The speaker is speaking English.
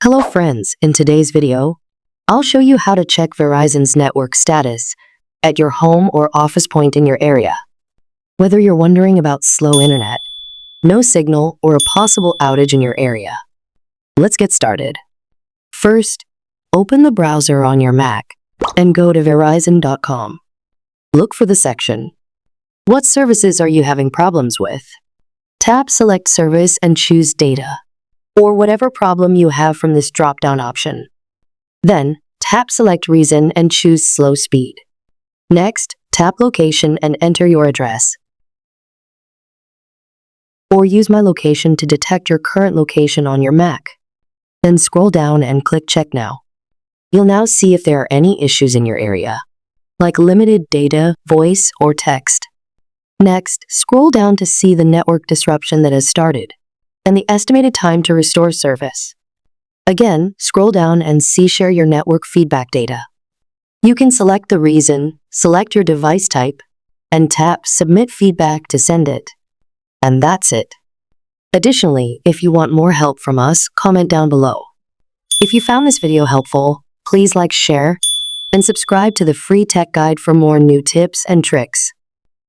Hello friends, in today's video, I'll show you how to check Verizon's network status at your home or office point in your area. Whether you're wondering about slow internet, no signal, or a possible outage in your area. Let's get started. First, open the browser on your Mac and go to Verizon.com. Look for the section. What services are you having problems with? Tap Select Service and choose Data, or whatever problem you have from this drop-down option. Then, tap Select Reason and choose Slow Speed. Next, tap Location and enter your address. Or use My Location to detect your current location on your Mac. Then scroll down and click Check Now. You'll now see if there are any issues in your area, like limited data, voice, or text. Next, scroll down to see the network disruption that has started and the estimated time to restore service. Again, scroll down and see Share Your Network Feedback Data. You can select the reason, select your device type, and tap Submit Feedback to send it. And that's it. Additionally, if you want more help from us, comment down below. If you found this video helpful, please like, share, and subscribe to the free tech guide for more new tips and tricks.